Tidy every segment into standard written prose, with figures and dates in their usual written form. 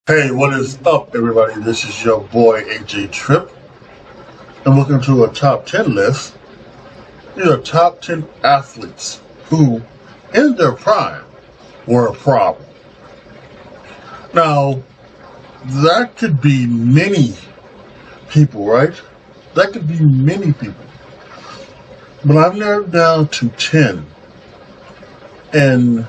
Hey, what is up, everybody? This is your boy AJTRIP, and welcome to a top 10 list. These are top 10 athletes who, in their prime, were a problem. Now, that could be many people, right? That could be many people. But I've narrowed down to 10. And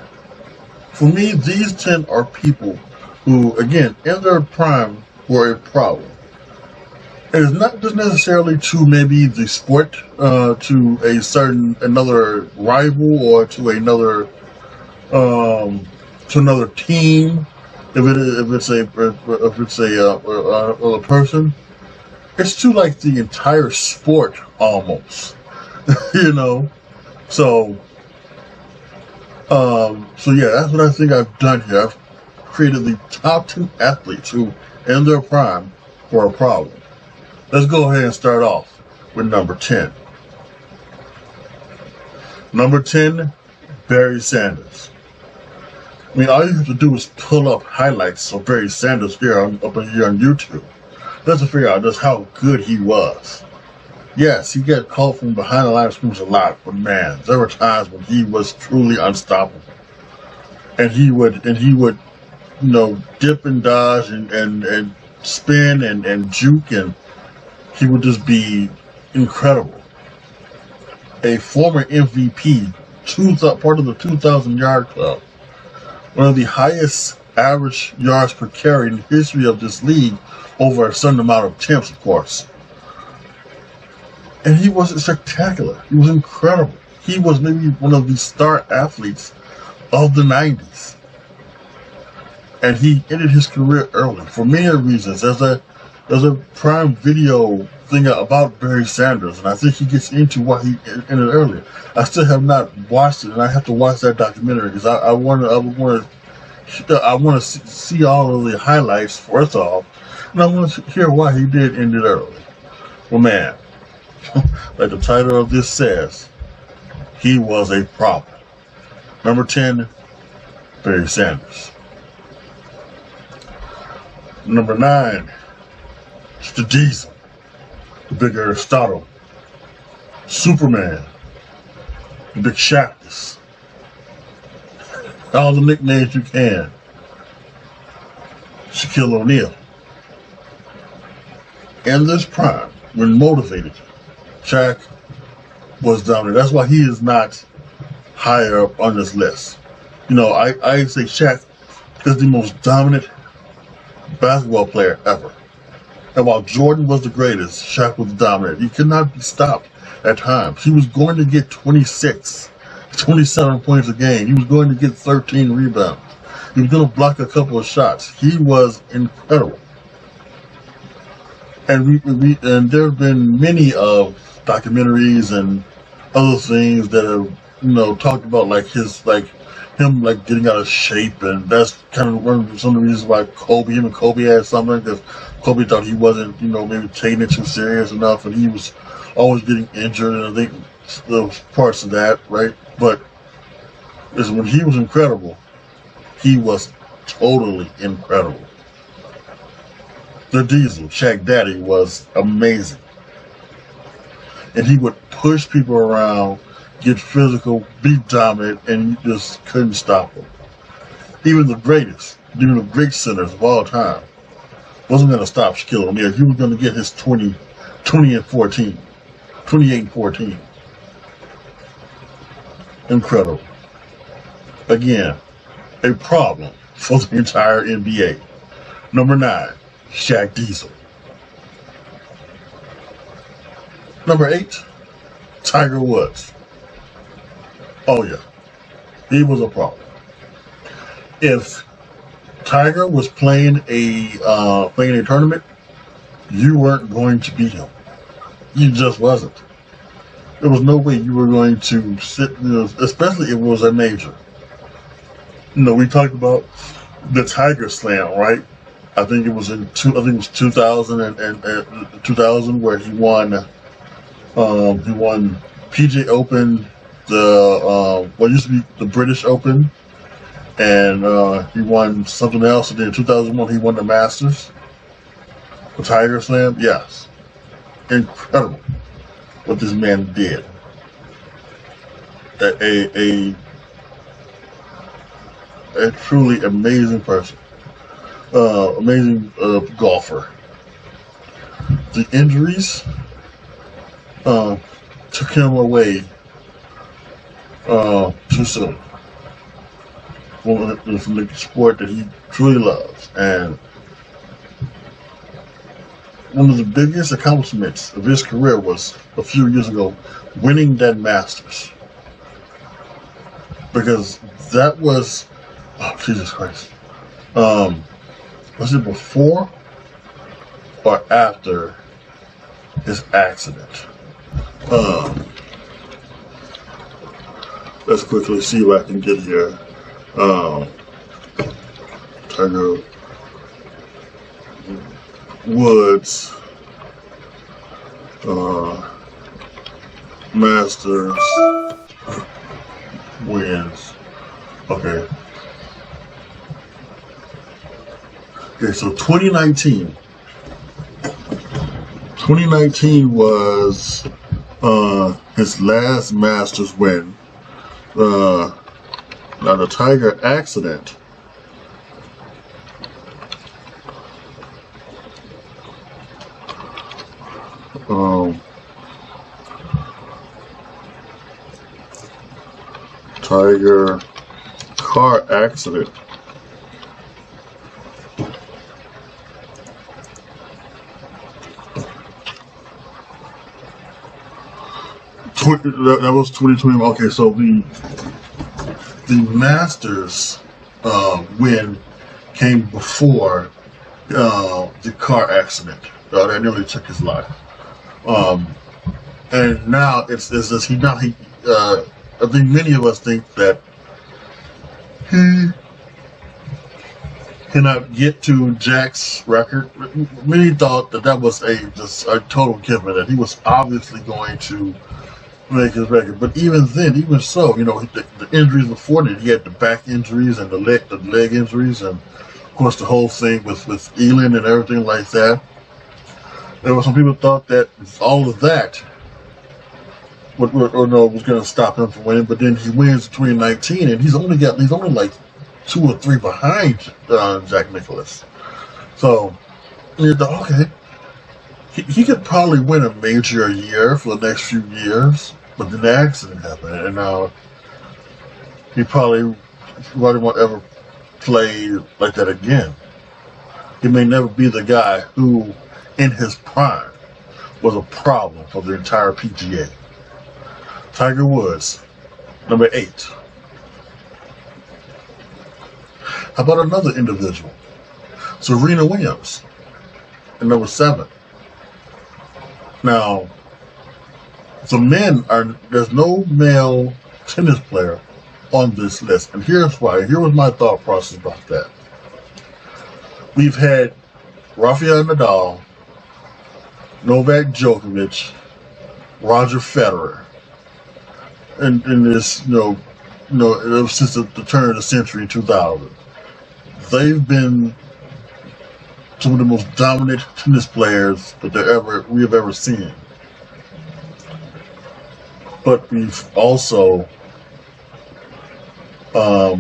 for me, these 10 are people who, again, in their prime, were a problem. It is not just necessarily to maybe the sport, to another rival, or to another team. If it's a person, it's to like the entire sport almost. you know. So yeah, that's what I think I've done here. I've created the top 10 athletes who, in their prime, were a problem. Let's go ahead and start off with number 10. Number 10, Barry Sanders. I mean, all you have to do is pull up highlights of Barry Sanders up here on YouTube. Let's figure out just how good he was. Yes, he got caught from behind the line of scrimmage a lot, but man, there were times when he was truly unstoppable. And he would dip and dodge and spin and juke, and he would just be incredible. A former MVP, part of the 2,000-yard club, one of the highest average yards per carry in the history of this league, over a certain amount of attempts, of course. And he was spectacular. He was incredible. He was maybe one of the star athletes of the 90s. And he ended his career early for many reasons. There's a prime video thing about Barry Sanders, and I think he gets into why he ended early. I still have not watched it, and I have to watch that documentary because I want to see all of the highlights first off, and I want to hear why he did end it early. Well, man, like the title of this says, he was a problem. Number 10, Barry Sanders. Number 9, Mr. Diesel, the big Aristotle, Superman, the big Shaq, all the nicknames you can. Shaquille O'Neal. In this prime, when motivated, Shaq was dominant. That's why he is not higher up on this list. I say Shaq is the most dominant basketball player ever. And while Jordan was the greatest, Shaq was dominant. He could not be stopped at times. He was going to get 26, 27 points a game. He was going to get 13 rebounds. He was going to block a couple of shots. He was incredible. And there have been many of documentaries and other things that have talked about him getting out of shape, and that's kind of some of the reasons why him and Kobe had something, because Kobe thought he wasn't maybe taking it too serious enough, and he was always getting injured, and I think there was parts of that, right? But when he was incredible, he was totally incredible. The Diesel, Shaq Daddy, was amazing. And he would push people around, get physical, be dominant, and you just couldn't stop him. Even the great centers of all time wasn't going to stop Shaquille O'Neal. He was going to get his 28 and 14. Incredible. Again, a problem for the entire NBA. Number 9, Shaq Diesel. Number 8, Tiger Woods. Oh yeah, he was a problem. If Tiger was playing a tournament, you weren't going to beat him. You just wasn't. There was no way you were going to sit, especially if it was a major. We talked about the Tiger Slam, right? I think it was 2000 and 2000 where he won PJ Open, what used to be the British Open, and he won something else. And then in 2001, he won the Masters. The Tiger Slam, yes, incredible what this man did. A truly amazing person, amazing golfer. The injuries took him away too soon from the sport that he truly loves. And one of the biggest accomplishments of his career was a few years ago winning that Masters. Because that was, oh Jesus Christ, was it before or after his accident? Let's quickly see what I can get here. Tiger Woods, Masters wins. Okay. Okay, so 2019 was his last Masters win. Now the Tiger accident Tiger car accident. That was 2020. Okay, so the Masters win came before the car accident that nearly took his life. And now it's just I think many of us think that he cannot get to Jack's record. Many thought that was just a total given, that he was obviously going to make his record. But even then, even so, the injuries before that, he had the back injuries and the leg injuries, and of course the whole thing with Elin and everything like that. There were some people thought that all of that was going to stop him from winning, but then he wins in 2019, and he's only like 2 or 3 behind Jack Nicklaus. So you thought, okay, he could probably win a major year for the next few years, but then the accident happened, and now he probably won't ever play like that again. He may never be the guy who, in his prime, was a problem for the entire PGA. Tiger Woods, number 8. How about another individual? Serena Williams, at number 7. Now, there's no male tennis player on this list, and here's why. Here was my thought process about that. We've had Rafael Nadal, Novak Djokovic, Roger Federer, and this, since the turn of the century in 2000. They've been some of the most dominant tennis players that we have ever seen. But we've also, but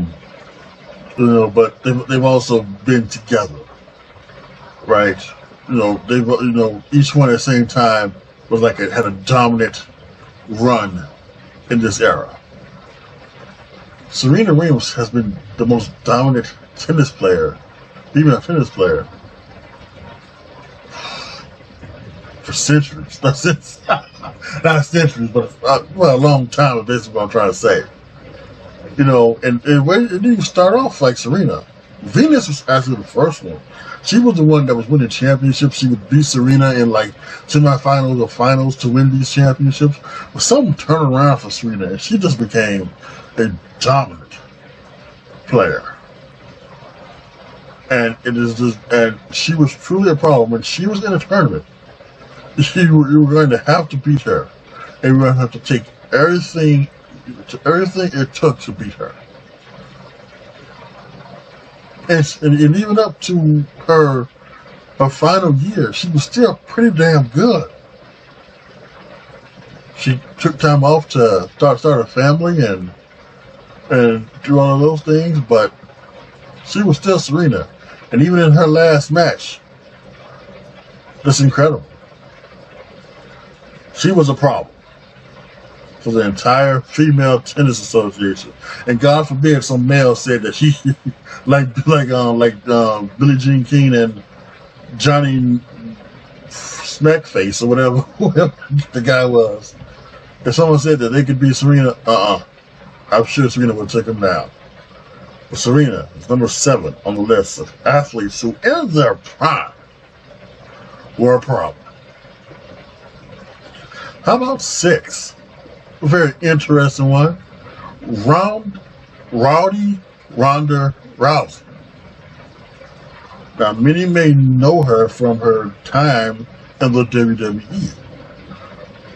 they've also been together, right? Each one at the same time was had a dominant run in this era. Serena Williams has been the most dominant tennis player, female tennis player, for centuries. Not centuries, but a long time. Is basically what I'm trying to say. And it didn't even start off like Serena. Venus was actually the first one. She was the one that was winning championships. She would beat Serena in semifinals or finals to win these championships. But something turned around for Serena, and she just became a dominant player. And and she was truly a problem. When she was in a tournament, you were going to have to beat her, and you were going to have to take everything it took to beat her. And even up to her final year, she was still pretty damn good. She took time off to start a family and do all of those things, but she was still Serena. And even in her last match, that's incredible. She was a problem for the entire female tennis association. And God forbid some male said that she, like Billie Jean King and Johnny Smackface or whatever the guy was. If someone said that they could be Serena, I'm sure Serena would take them down. But Serena is number 7 on the list of athletes who, in their prime, were a problem. How about 6? A very interesting one. Ronda Rousey. Now, many may know her from her time in the WWE.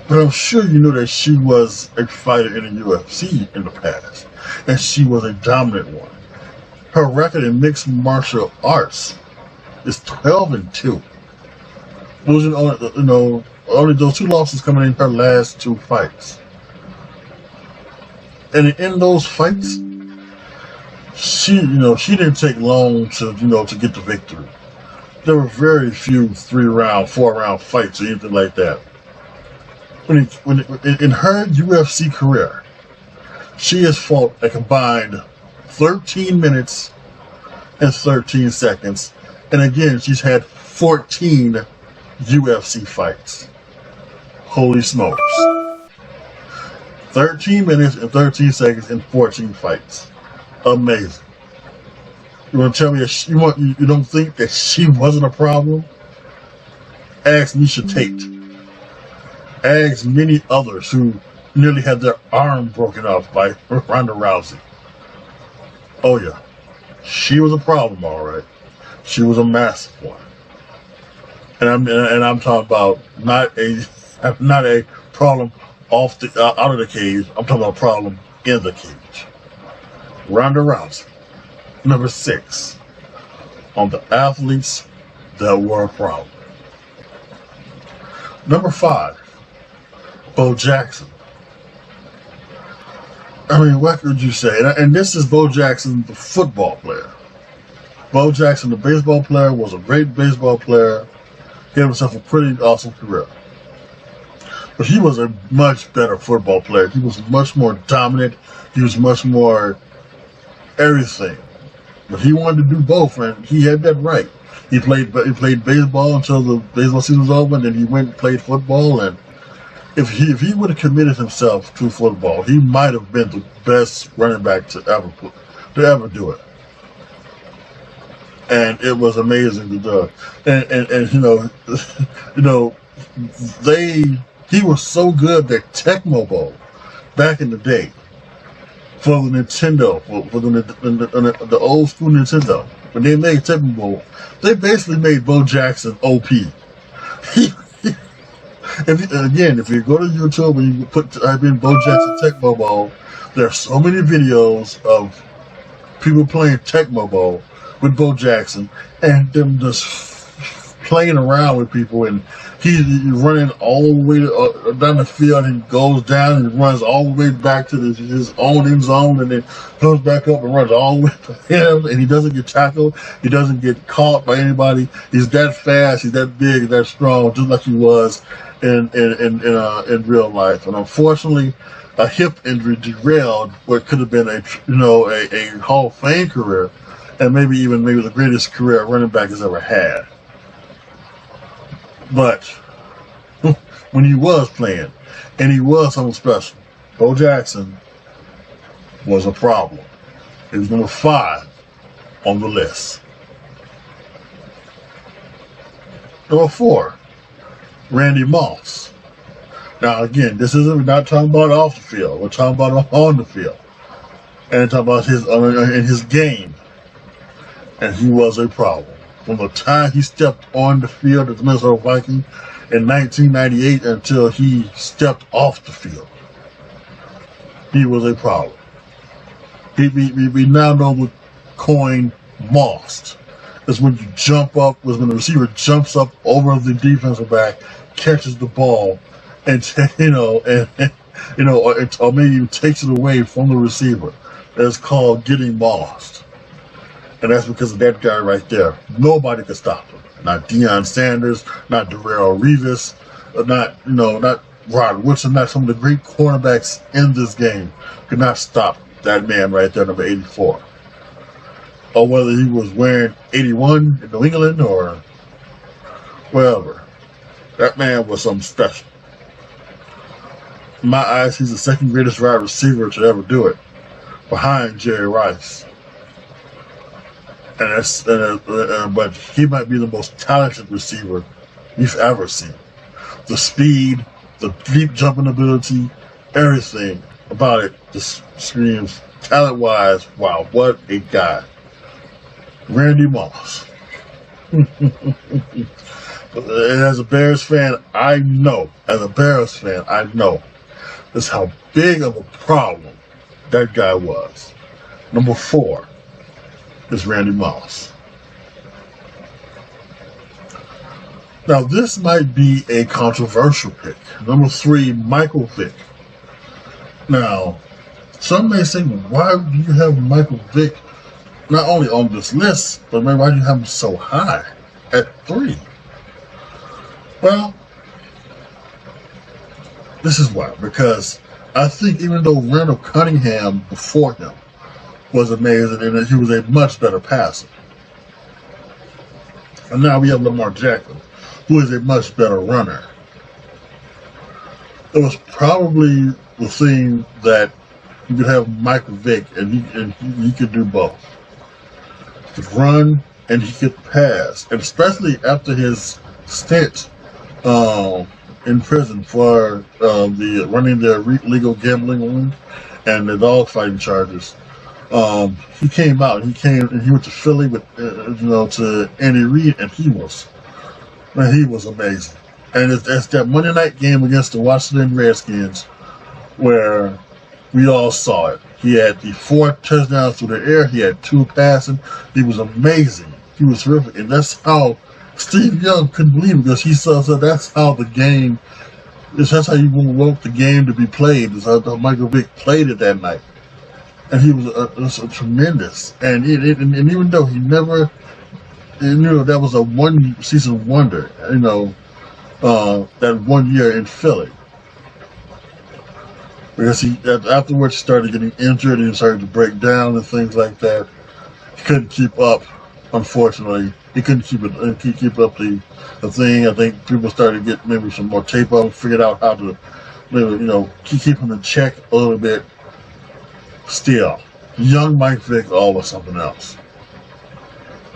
But I'm sure you know that she was a fighter in the UFC in the past. And she was a dominant one. Her record in mixed martial arts is 12-2. Those are only those 2 losses coming in her last 2 fights. And in those fights, she didn't take long to get the victory. There were very few 3-round, 4-round fights or anything like that. In her UFC career, she has fought a combined 13 minutes and 13 seconds. And again, she's had 14 UFC fights. Holy smokes. 13 minutes and 13 seconds and 14 fights. Amazing. You want to tell me you don't think that she wasn't a problem? Ask Misha Tate. Ask many others who nearly had their arm broken off by Ronda Rousey. Oh yeah, she was a problem, all right. She was a massive one, and I'm talking about not a problem out of the cage. I'm talking about a problem in the cage. Ronda Rousey, number 6 on the athletes that were a problem. Number 5, Bo Jackson. I mean, what could you say? And this is Bo Jackson, the football player. Bo Jackson, the baseball player, was a great baseball player. He had himself a pretty awesome career. But he was a much better football player. He was much more dominant. He was much more everything. But he wanted to do both, and he had that right. He played baseball until the baseball season was over, and then he went and played football. And if he would have committed himself to football, he might have been the best running back to ever do it. And it was amazing to do. And he was so good that Tecmo Bowl back in the day for the Nintendo, for the old school Nintendo, when they made Tecmo Bowl, they basically made Bo Jackson OP. And again, if you go to YouTube and you type in Bo Jackson Tecmo Bowl, there are so many videos of people playing Tecmo Bowl with Bo Jackson and them just playing around with people, and he's running all the way down the field and goes down and runs all the way back to his own end zone, and then comes back up and runs all the way to him, and he doesn't get tackled, he doesn't get caught by anybody. He's that fast, he's that big, that strong, just like he was in real life. And unfortunately, a hip injury derailed what could have been a Hall of Fame career, and maybe the greatest career a running back has ever had. But when he was playing, and he was something special, Bo Jackson was a problem. He was number 5 on the list. Number 4, Randy Moss. Now again, we're not talking about off the field. We're talking about on the field, and talking about his game. And he was a problem. From the time he stepped on the field as the Minnesota Viking in 1998 until he stepped off the field, he was a problem. We now know the coin mossed. Is when you jump up, was when the receiver jumps up over the defensive back, catches the ball, and or maybe even takes it away from the receiver. That's called getting mossed. And that's because of that guy right there. Nobody could stop him. Not Deion Sanders, not Darrelle Revis, not Rod Woodson, not some of the great cornerbacks in this game could not stop that man right there, number 84. Or whether he was wearing 81 in New England or wherever. That man was something special. In my eyes, he's the second greatest wide receiver to ever do it, behind Jerry Rice. But he might be the most talented receiver you've ever seen. The speed, the deep jumping ability, everything about it just screams talent-wise. Wow, what a guy! Randy Moss. And as a Bears fan, I know just how big of a problem that guy was. Number 4 is Randy Moss. Now, this might be a controversial pick. Number 3, Michael Vick. Now, some may say, why do you have Michael Vick not only on this list, but maybe why do you have him so high at 3? Well, this is why. Because I think even though Randall Cunningham before him was amazing and he was a much better passer, and now we have Lamar Jackson, who is a much better runner, it was probably the thing that you could have Michael Vick and he could do both. He could run and he could pass, and especially after his stint in prison for running the illegal gambling room and the dogfighting charges. He came out. He went to Philly with to Andy Reid, and he was amazing. And it's that Monday night game against the Washington Redskins where we all saw it. He had the 4 touchdowns through the air. He had 2 passing. He was amazing. He was terrific, and that's how Steve Young couldn't believe it, because he saw that's how the game is. That's how you want the game to be played. Is how Michael Vick played it that night, and he was a tremendous. And even though he never, that was a one-season wonder. That 1 year in Philly, because he afterwards started getting injured and he started to break down and things like that. He couldn't keep up. Unfortunately, he couldn't keep up the thing. I think people started to get maybe some more tape on, figured out how to maybe keep him in check a little bit. Still, young Mike Vick always something else.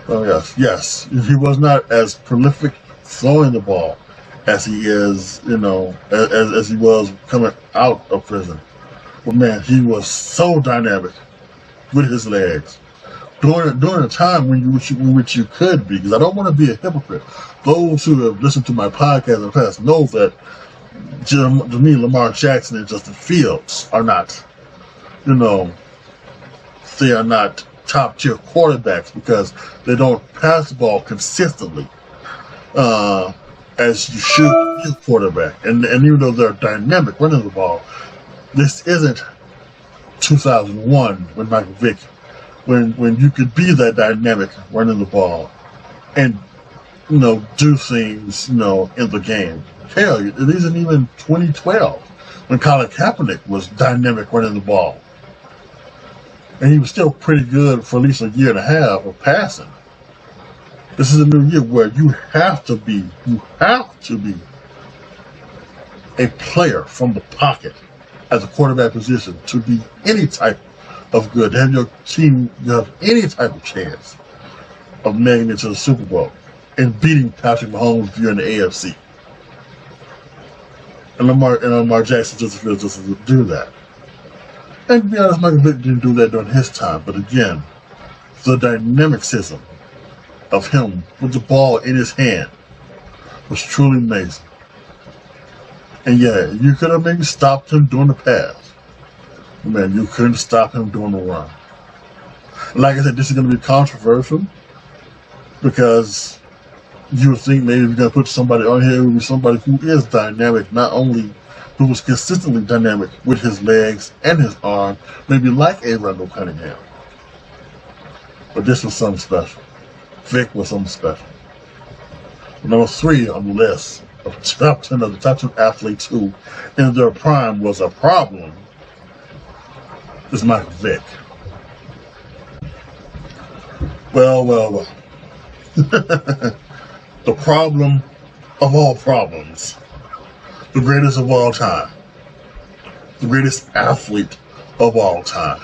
Oh yes, he was not as prolific throwing the ball as he is, as he was coming out of prison. But man, he was so dynamic with his legs during a time in which you could be. Because I don't want to be a hypocrite. Those who have listened to my podcast in the past know that to me, Lamar Jackson and Justin Fields are not, they are not top tier quarterbacks because they don't pass the ball consistently as you should be a quarterback. And even though they're dynamic running the ball, this isn't 2001 when Michael Vick, when you could be that dynamic running the ball and do things in the game. Hell, it isn't even 2012 when Colin Kaepernick was dynamic running the ball, and he was still pretty good for at least a year and a half of passing. This is a new year where you have to be a player from the pocket as a quarterback position to be any type of good, to have your team have any type of chance of making it to the Super Bowl and beating Patrick Mahomes if you're in the AFC. And Lamar Jackson just doesn't do that. And to be honest, Michael Vick didn't do that during his time. But again, the dynamicism of him with the ball in his hand was truly amazing. And yeah, you could have maybe stopped him doing the pass. Man, you couldn't stop him doing the run. Like I said, this is going to be controversial because you would think maybe we're going to put somebody on here who is somebody who is dynamic, not only who was consistently dynamic with his legs and his arm, maybe like a Randall Cunningham. But this was something special. Vick was something special. Number 3 on the list of top 10 of the top 10 athletes who, in their prime, was a problem is Michael Vick. Well. The problem of all problems. The greatest of all time. The greatest athlete of all time.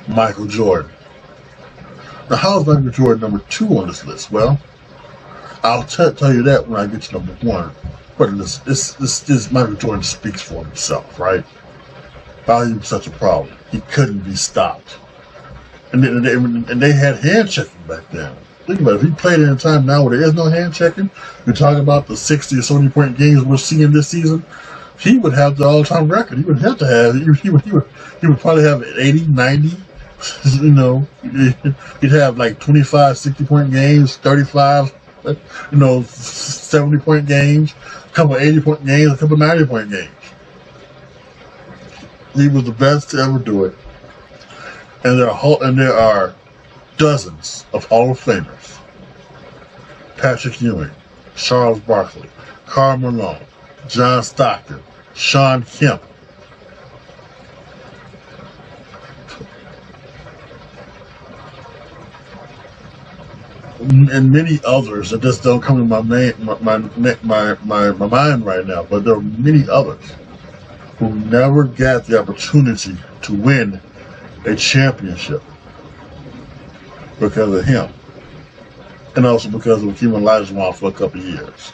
Michael Jordan. Now, how is Michael Jordan number 2 on this list? Well, I'll tell you that when I get to number 1. But this Michael Jordan speaks for himself, right? Why he was such a problem. He couldn't be stopped. And they had hand checking back then. Think about it. If he played in a time now where there is no hand checking, you're talking about the 60 or 70 point games we're seeing this season, he would have the all-time record. He would have to have, he would probably have 80, 90, you know, he'd have like 25, 60 point games, 35, 70 point games, a couple 80 point games, a couple 90 point games. He was the best to ever do it. And there are dozens of Hall of Famers. Patrick Ewing, Charles Barkley, Karl Malone, John Stockton, Shawn Kemp. And many others that just don't come to my mind right now, but there are many others who never got the opportunity to win a championship because of him, and also because of Hakeem Olajuwon for a couple of years.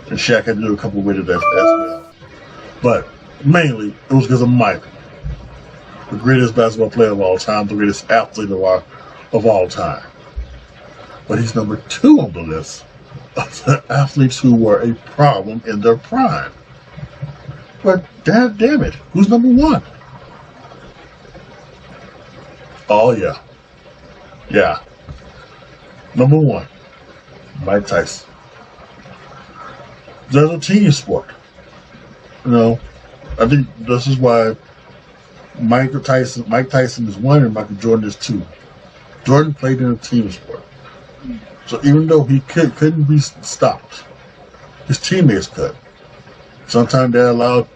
And Shaq had to do a couple with it as well. But mainly, it was because of Michael, the greatest basketball player of all time, the greatest athlete of all time. But he's number 2 on the list of the athletes who were a problem in their prime. But damn it, who's number 1? Oh yeah. Yeah. Number 1, Mike Tyson. There's a team sport. You know, I think this is why Mike Tyson is 1 and Michael Jordan is 2. Jordan played in a team sport. So even though he couldn't be stopped, his teammates could. Sometimes they allowed,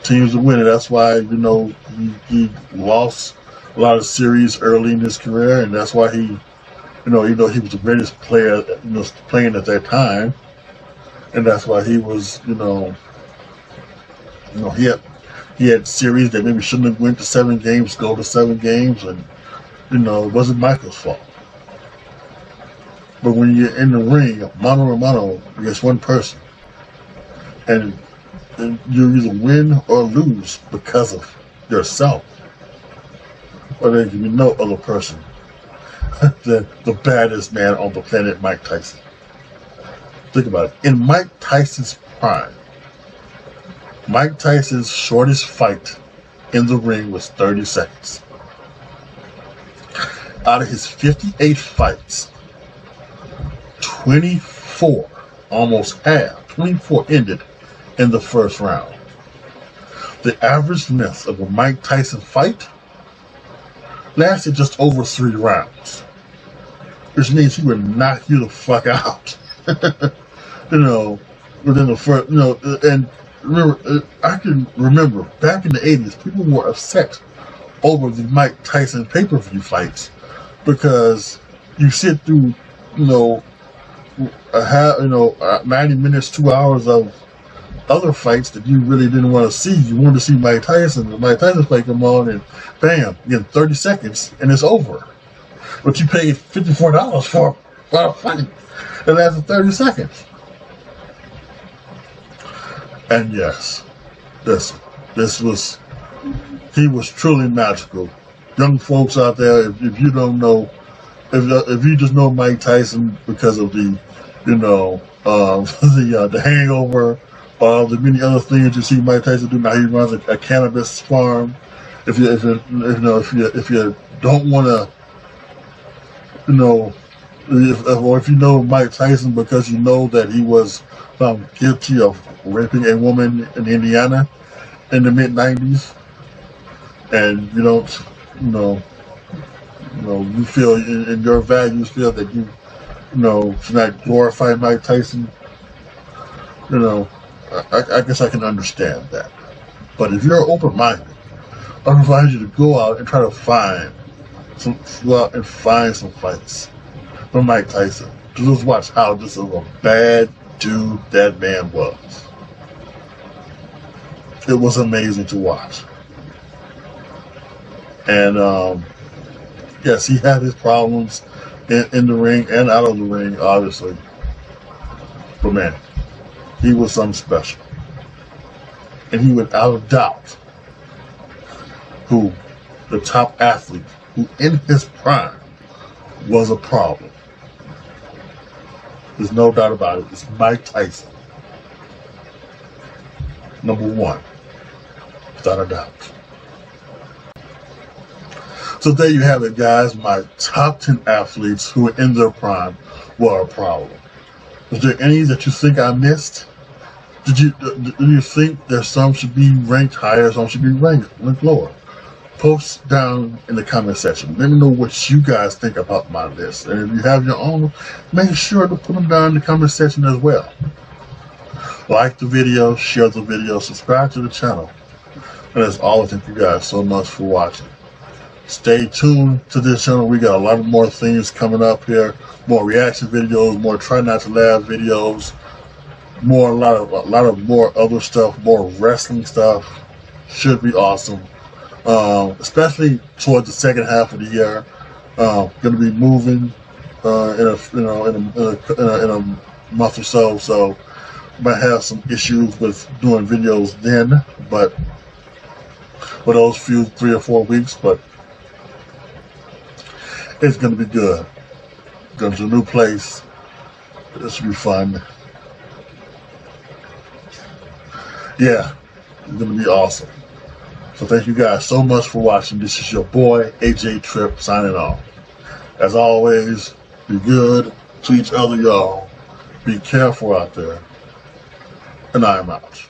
teams to win it. That's why, he lost a lot of series early in his career, and that's why he, even though he was the greatest player, playing at that time, and that's why he was, he had series that maybe shouldn't have went to 7 games, go to 7 games, and it wasn't Michael's fault. But when you're in the ring, mano a mano against one person, and you either win or lose because of yourself, or there can be no other person than the baddest man on the planet, Mike Tyson. Think about it. In Mike Tyson's prime, Mike Tyson's shortest fight in the ring was 30 seconds. Out of his 58 fights, 24, almost half, 24 ended in the first round. The average length of a Mike Tyson fight lasted just over 3 rounds, which means he would knock you the fuck out. Within the first, and remember, I can remember back in the 80s, people were upset over the Mike Tyson pay-per-view fights because you sit through, 90 minutes, 2 hours of other fights that you really didn't want to see. You wanted to see Mike Tyson. The Mike Tyson fight come on, and bam, you get 30 seconds, and it's over. But you paid $54 for a fight that lasted 30 seconds. And yes, he was truly magical. Young folks out there, if you don't know, if you just know Mike Tyson because of the, the Hangover, The many other things you see Mike Tyson do. Now he runs a cannabis farm. If you don't want to, if you know Mike Tyson because you know that he was found guilty of raping a woman in Indiana in the mid-90s, and you don't, you feel in your values feel that you should not glorify Mike Tyson, I guess I can understand that. But if you're open-minded, I advise you to go out and try to find some fights from Mike Tyson. To just watch how this is a bad dude that man was. It was amazing to watch. And yes, he had his problems in the ring and out of the ring, obviously. But man, he was something special. And he, without a doubt, the top athlete who in his prime was a problem. There's no doubt about it. It's Mike Tyson. Number one. Without a doubt. So there you have it, guys. My top 10 athletes who were in their prime were a problem. Was there any that you think I missed? Do you think that some should be ranked higher, some should be ranked lower? Post down in the comment section. Let me know what you guys think about my list. And if you have your own, make sure to put them down in the comment section as well. Like the video, share the video, subscribe to the channel. And as always, thank you guys so much for watching. Stay tuned to this channel. We got a lot of more things coming up here. More reaction videos, more try not to laugh videos, a lot of more other stuff, more wrestling stuff. Should be awesome. Especially towards the second half of the year. Going to be moving in a month or so. So might have some issues with doing videos then, but for those 3 or 4 weeks, but it's going to be good. Going to a new place. This should be fun. Yeah, it's going to be awesome. So thank you guys so much for watching. This is your boy, AJTRIP, signing off. As always, be good to each other, y'all. Be careful out there. And I am out.